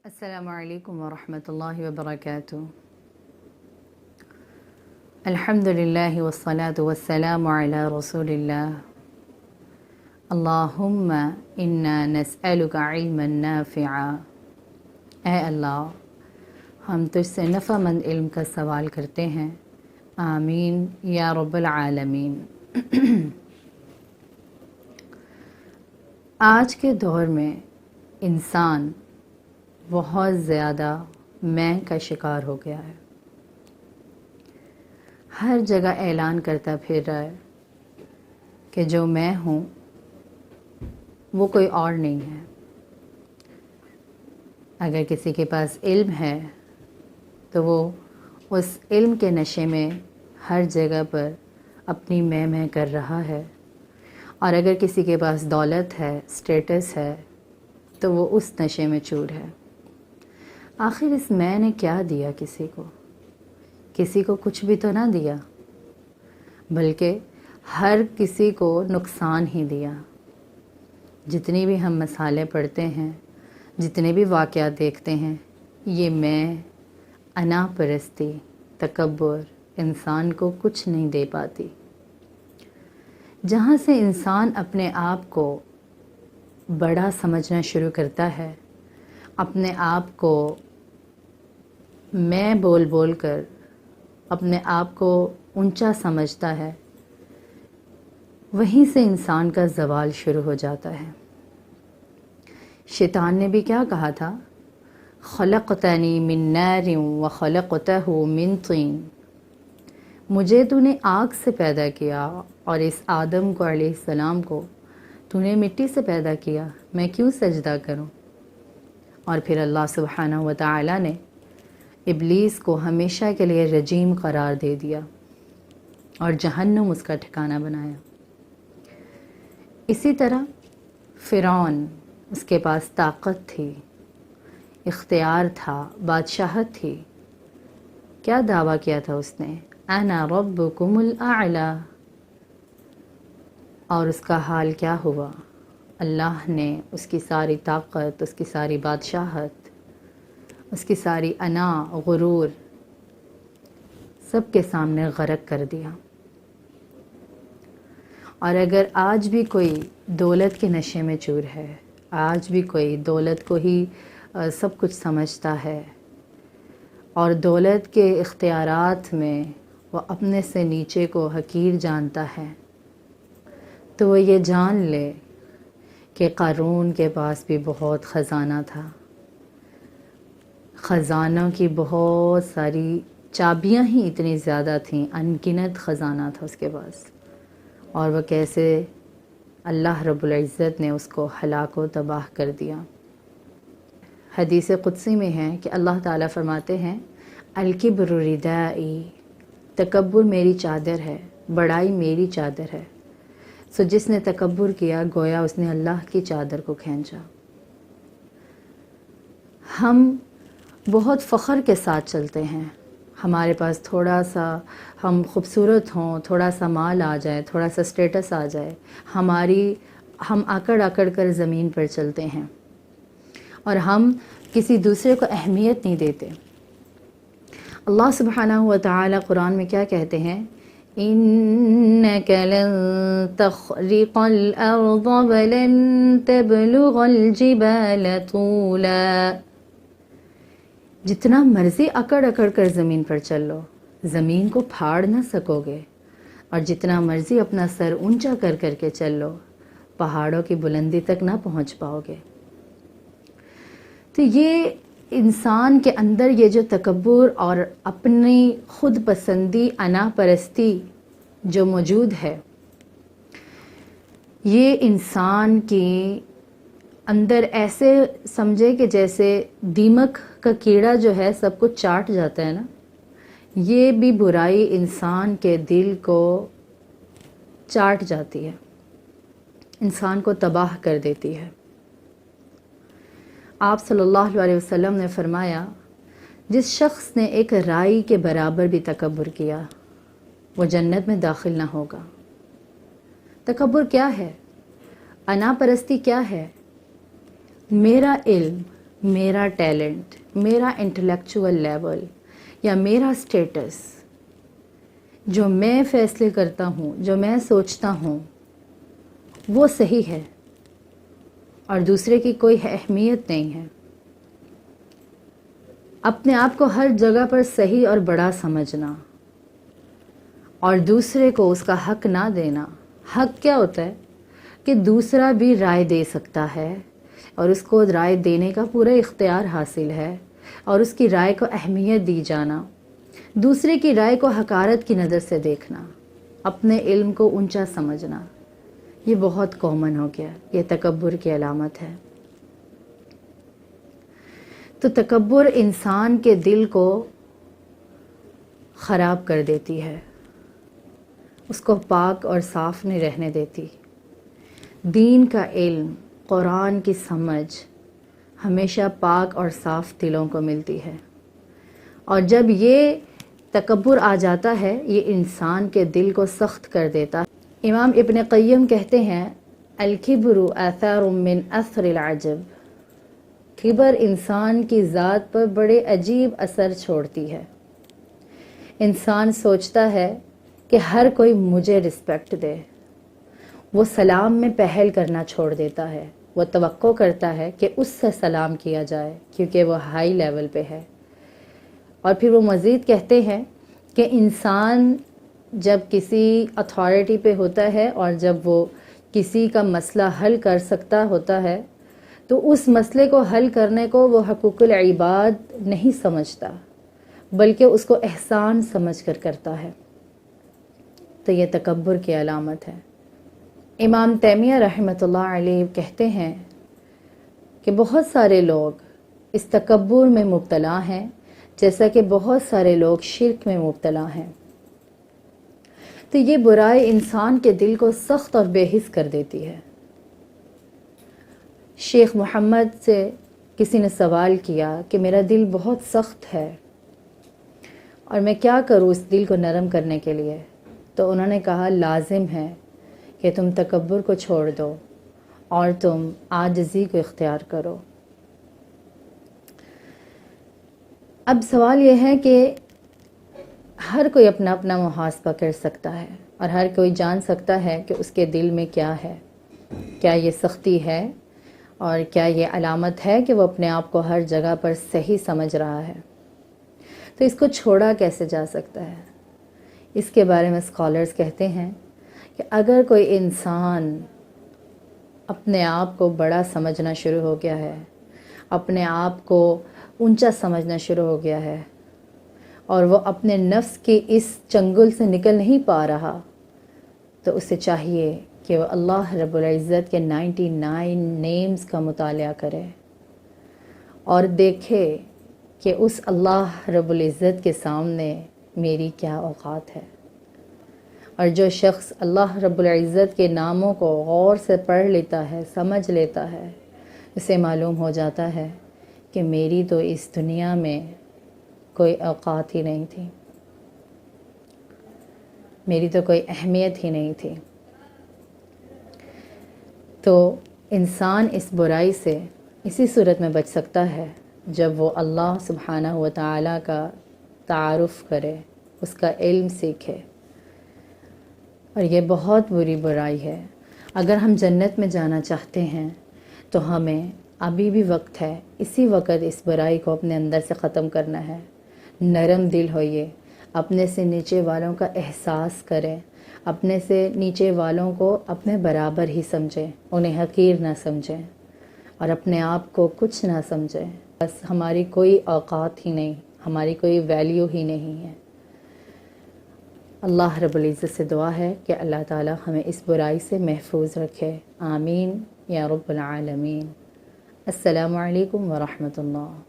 السلام علیکم ورحمۃ اللہ وبرکاتہ۔ الحمد للہ والصلاة والسلام علی رسول اللہ۔ اللہم انا نسألک علما نافعا۔ اے اللہ، ہم تجھ سے نفع مند علم کا سوال کرتے ہیں، آمین یا رب العالمین۔ آج کے دور میں انسان بہت زیادہ میں کا شکار ہو گیا ہے۔ ہر جگہ اعلان کرتا پھر رہا ہے کہ جو میں ہوں وہ کوئی اور نہیں ہے۔ اگر کسی کے پاس علم ہے تو وہ اس علم کے نشے میں ہر جگہ پر اپنی میں کر رہا ہے، اور اگر کسی کے پاس دولت ہے، اسٹیٹس ہے، تو وہ اس نشے میں چور ہے۔ آخر اس میں نے کیا دیا کسی کو کچھ بھی تو نہ دیا، بلکہ ہر کسی کو نقصان ہی دیا۔ جتنی بھی ہم مثالیں پڑھتے ہیں، جتنے بھی واقعات دیکھتے ہیں، یہ میں، انا پرستی، تکبر انسان کو کچھ نہیں دے پاتی۔ جہاں سے انسان اپنے آپ کو بڑا سمجھنا شروع کرتا ہے، اپنے آپ کو میں بول کر اپنے آپ کو اونچا سمجھتا ہے، وہیں سے انسان کا زوال شروع ہو جاتا ہے۔ شیطان نے بھی کیا کہا تھا؟ خلقتنی من نار وخلقتہ من طین۔ مجھے تو نے آگ سے پیدا کیا اور اس آدم کو علیہ السلام کو تو نے مٹی سے پیدا کیا، میں کیوں سجدہ کروں؟ اور پھر اللہ سبحانہ و تعالی نے ابلیس کو ہمیشہ کے لیے رجیم قرار دے دیا اور جہنم اس کا ٹھکانہ بنایا۔ اسی طرح فرعون، اس کے پاس طاقت تھی، اختیار تھا، بادشاہت تھی۔ کیا دعویٰ کیا تھا اس نے؟ انا ربکم الاعلی۔ اور اس کا حال کیا ہوا؟ اللہ نے اس کی ساری طاقت، اس کی ساری بادشاہت، اس کی ساری انا، غرور سب کے سامنے غرق کر دیا۔ اور اگر آج بھی کوئی دولت کے نشے میں چور ہے، آج بھی کوئی دولت کو ہی سب کچھ سمجھتا ہے اور دولت کے اختیارات میں وہ اپنے سے نیچے کو حقیر جانتا ہے، تو وہ یہ جان لے کہ قارون کے پاس بھی بہت خزانہ تھا۔ خزانوں کی بہت ساری چابیاں ہی اتنی زیادہ تھیں، انگنت خزانہ تھا اس کے پاس، اور وہ کیسے اللہ رب العزت نے اس کو ہلاک و تباہ کر دیا۔ حدیث قدسی میں ہے کہ اللہ تعالیٰ فرماتے ہیں، الکبر ردائی، تکبر میری چادر ہے، بڑائی میری چادر ہے۔ سو جس نے تکبر کیا گویا اس نے اللہ کی چادر کو کھینچا۔ ہم بہت فخر کے ساتھ چلتے ہیں، ہمارے پاس تھوڑا سا ہم خوبصورت ہوں، تھوڑا سا مال آ جائے، تھوڑا سا سٹیٹس آ جائے، ہم آکڑ کر زمین پر چلتے ہیں، اور ہم کسی دوسرے کو اہمیت نہیں دیتے۔ اللہ سبحانہ و تعالی قرآن میں کیا کہتے ہیں؟ إنك لن تخرق الأرض ولن تبلغ الجبال طولا۔ جتنا مرضی اکڑ کر زمین پر چل لو، زمین کو پھاڑ نہ سکو گے، اور جتنا مرضی اپنا سر اونچا کر کے چل لو، پہاڑوں کی بلندی تک نہ پہنچ پاؤ گے۔ تو یہ انسان کے اندر یہ جو تکبر اور اپنی خود پسندی، انا پرستی جو موجود ہے، یہ انسان کی اندر ایسے سمجھے کہ جیسے دیمک کا کیڑا جو ہے سب کو چاٹ جاتا ہے نا، یہ بھی برائی انسان کے دل کو چاٹ جاتی ہے، انسان کو تباہ کر دیتی ہے۔ آپ صلی اللہ علیہ وسلم نے فرمایا، جس شخص نے ایک رائی کے برابر بھی تکبر کیا وہ جنت میں داخل نہ ہوگا۔ تکبر کیا ہے؟ انا پرستی کیا ہے؟ میرا علم، میرا ٹیلنٹ، میرا انٹلیکچول لیول یا میرا سٹیٹس، جو میں فیصلے کرتا ہوں، جو میں سوچتا ہوں، وہ صحیح ہے اور دوسرے کی کوئی اہمیت نہیں ہے۔ اپنے آپ کو ہر جگہ پر صحیح اور بڑا سمجھنا اور دوسرے کو اس کا حق نہ دینا۔ حق کیا ہوتا ہے؟ کہ دوسرا بھی رائے دے سکتا ہے اور اس کو رائے دینے کا پورا اختیار حاصل ہے اور اس کی رائے کو اہمیت دی جانا، دوسرے کی رائے کو حقارت کی نظر سے دیکھنا، اپنے علم کو اونچا سمجھنا، یہ بہت کامن ہو گیا، یہ تکبر کی علامت ہے۔ تو تکبر انسان کے دل کو خراب کر دیتی ہے، اس کو پاک اور صاف نہیں رہنے دیتی۔ دین کا علم، قرآن کی سمجھ ہمیشہ پاک اور صاف دلوں کو ملتی ہے، اور جب یہ تکبر آ جاتا ہے یہ انسان کے دل کو سخت کر دیتا ہے۔ امام ابن قیم کہتے ہیں الکبر آثار من اثر العجب، کبر انسان کی ذات پر بڑے عجیب اثر چھوڑتی ہے۔ انسان سوچتا ہے کہ ہر کوئی مجھے رسپیکٹ دے، وہ سلام میں پہل کرنا چھوڑ دیتا ہے، وہ توقع کرتا ہے کہ اس سے سلام کیا جائے کیونکہ وہ ہائی لیول پہ ہے۔ اور پھر وہ مزید کہتے ہیں کہ انسان جب کسی اتھارٹی پہ ہوتا ہے اور جب وہ کسی کا مسئلہ حل کر سکتا ہوتا ہے تو اس مسئلے کو حل کرنے کو وہ حقوق العباد نہیں سمجھتا بلکہ اس کو احسان سمجھ کر کرتا ہے۔ تو یہ تکبر کی علامت ہے۔ امام تیمیہ رحمۃ اللہ علیہ کہتے ہیں کہ بہت سارے لوگ اس تکبر میں مبتلا ہیں جیسا کہ بہت سارے لوگ شرک میں مبتلا ہیں۔ تو یہ برائی انسان کے دل کو سخت اور بے حس کر دیتی ہے۔ شیخ محمد سے کسی نے سوال کیا کہ میرا دل بہت سخت ہے اور میں کیا کروں اس دل کو نرم کرنے کے لیے؟ تو انہوں نے کہا لازم ہے کہ تم تکبر کو چھوڑ دو اور تم عاجزی کو اختیار کرو۔ اب سوال یہ ہے کہ ہر کوئی اپنا اپنا محاسبہ کر سکتا ہے اور ہر کوئی جان سکتا ہے کہ اس کے دل میں کیا ہے، کیا یہ سختی ہے اور کیا یہ علامت ہے کہ وہ اپنے آپ کو ہر جگہ پر صحیح سمجھ رہا ہے۔ تو اس کو چھوڑا کیسے جا سکتا ہے؟ اس کے بارے میں اسکالرز کہتے ہیں کہ اگر کوئی انسان اپنے آپ کو بڑا سمجھنا شروع ہو گیا ہے، اپنے آپ کو اونچا سمجھنا شروع ہو گیا ہے اور وہ اپنے نفس کی اس چنگل سے نکل نہیں پا رہا، تو اسے چاہیے کہ وہ اللہ رب العزت کے 99 نیمز کا مطالعہ کرے اور دیکھے کہ اس اللہ رب العزت کے سامنے میری کیا اوقات ہے۔ اور جو شخص اللہ رب العزت کے ناموں کو غور سے پڑھ لیتا ہے، سمجھ لیتا ہے، اسے معلوم ہو جاتا ہے کہ میری تو اس دنیا میں کوئی اوقات ہی نہیں تھی، میری تو کوئی اہمیت ہی نہیں تھی۔ تو انسان اس برائی سے اسی صورت میں بچ سکتا ہے جب وہ اللہ سبحانہ و تعالیٰ کا تعارف کرے، اس کا علم سیکھے۔ اور یہ بہت بری برائی ہے۔ اگر ہم جنت میں جانا چاہتے ہیں تو ہمیں ابھی بھی وقت ہے، اسی وقت اس برائی کو اپنے اندر سے ختم کرنا ہے۔ نرم دل ہوئیے، اپنے سے نیچے والوں کا احساس کریں، اپنے سے نیچے والوں کو اپنے برابر ہی سمجھیں، انہیں حقیر نہ سمجھیں اور اپنے آپ کو کچھ نہ سمجھیں۔ بس ہماری کوئی اوقات ہی نہیں، ہماری کوئی ویلیو ہی نہیں ہے۔ اللہ رب العزت سے دعا ہے کہ اللہ تعالی ہمیں اس برائی سے محفوظ رکھے، آمین یا رب العالمین۔ السلام علیکم ورحمۃ اللہ۔